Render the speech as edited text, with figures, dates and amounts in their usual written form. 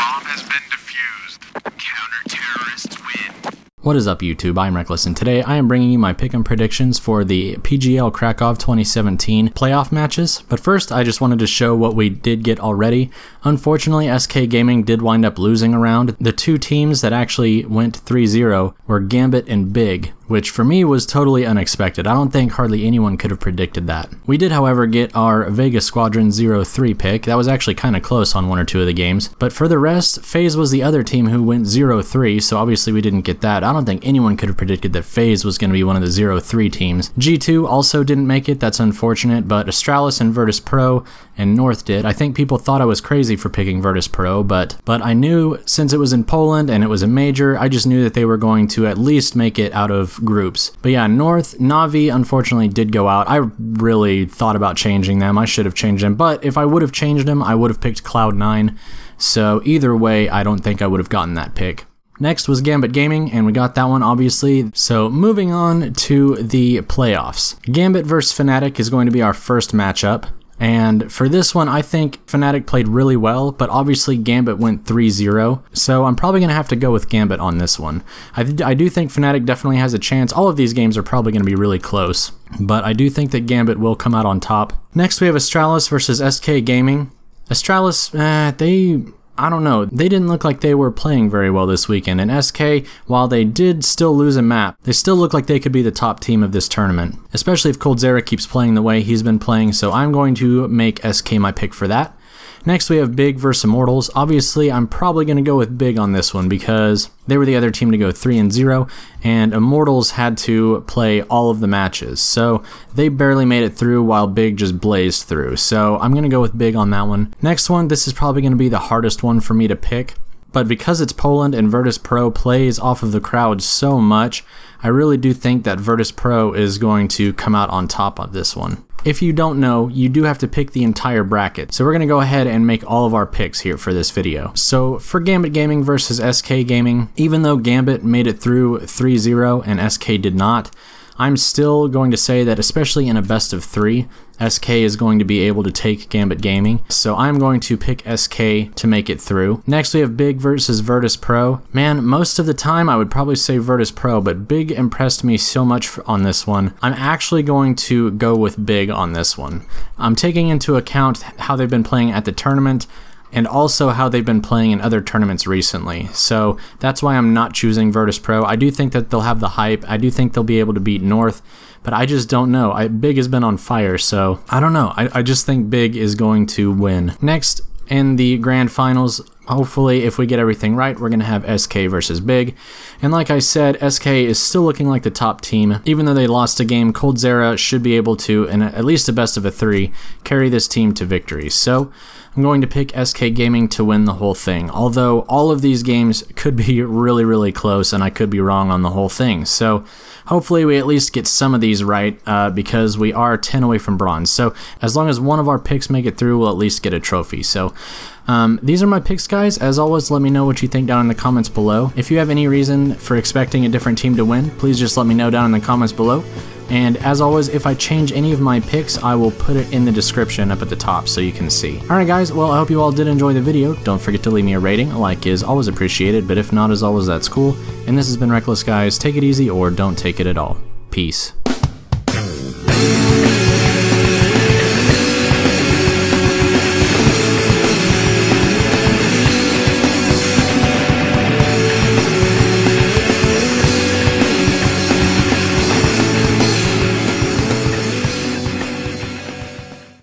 Bomb has been defused. Counter-terrorists win. What is up, YouTube? I'm Reckless, and today I am bringing you my pick'em predictions for the PGL Krakow 2017 playoff matches. But first, I just wanted to show what we did get already. Unfortunately, SK Gaming did wind up losing a round. The two teams that actually went 3-0 were Gambit and Big, which for me was totally unexpected. I don't think hardly anyone could have predicted that. We did, however, get our Vegas Squadron 0-3 pick. That was actually kind of close on one or two of the games. But for the rest, Faze was the other team who went 0-3, so obviously we didn't get that. I don't think anyone could have predicted that Faze was going to be one of the 0-3 teams. G2 also didn't make it. That's unfortunate, but Stralis and Virtus Pro and North did. I think people thought I was crazy for picking Virtus Pro, but I knew since it was in Poland and it was a major, I just knew that they were going to at least make it out of groups. But yeah, North, Na'Vi unfortunately did go out. I really thought about changing them. I should have changed them, but if I would have changed them, I would have picked Cloud9. So either way, I don't think I would have gotten that pick. Next was Gambit Gaming, and we got that one obviously. So moving on to the playoffs. Gambit versus Fnatic is going to be our first matchup. And for this one, I think Fnatic played really well, but obviously Gambit went 3-0, so I'm probably going to have to go with Gambit on this one. I do think Fnatic definitely has a chance. All of these games are probably going to be really close, but I do think that Gambit will come out on top. Next, we have Stralis versus SK Gaming. Stralis, I don't know, they didn't look like they were playing very well this weekend, and SK, while they did still lose a map, they still look like they could be the top team of this tournament, especially if coldzera keeps playing the way he's been playing, so I'm going to make SK my pick for that. Next we have Big Vers Immortals. Obviously I'm probably going to go with Big on this one because they were the other team to go 3-0, and Immortals had to play all of the matches, so they barely made it through while Big just blazed through, so I'm going to go with Big on that one. Next one, this is probably going to be the hardest one for me to pick, but because it's Poland and Virtus Pro plays off of the crowd so much, I really do think that Virtus Pro is going to come out on top of this one. If you don't know, you do have to pick the entire bracket. So we're going to go ahead and make all of our picks here for this video. So for Gambit Gaming versus SK Gaming, even though Gambit made it through 3-0 and SK did not, I'm still going to say that especially in a best of 3, SK is going to be able to take Gambit Gaming, so I'm going to pick SK to make it through. Next we have Big versus Virtus Pro. Man, most of the time I would probably say Virtus Pro, but Big impressed me so much on this one. I'm actually going to go with Big on this one. I'm taking into account how they've been playing at the tournament, and also how they've been playing in other tournaments recently. So that's why I'm not choosing Virtus Pro. I do think that they'll have the hype. I do think they'll be able to beat North, but I just don't know. Big has been on fire, so I don't know. I just think Big is going to win. Next, in the grand finals, hopefully if we get everything right, we're going to have SK versus Big. And like I said, SK is still looking like the top team. Even though they lost a game, coldzera should be able to, in at least a best of a 3, carry this team to victory. So I'm going to pick SK Gaming to win the whole thing, although all of these games could be really, really close and I could be wrong on the whole thing. So hopefully we at least get some of these right because we are 10 away from bronze. So as long as one of our picks make it through, we'll at least get a trophy. So these are my picks, guys. As always, let me know what you think down in the comments below. If you have any reason for expecting a different team to win, please just let me know down in the comments below. And as always, if I change any of my picks, I will put it in the description up at the top so you can see. Alright guys, well I hope you all did enjoy the video. Don't forget to leave me a rating. A like is always appreciated, but if not, as always, that's cool. And this has been Reckless, guys. Take it easy or don't take it at all. Peace.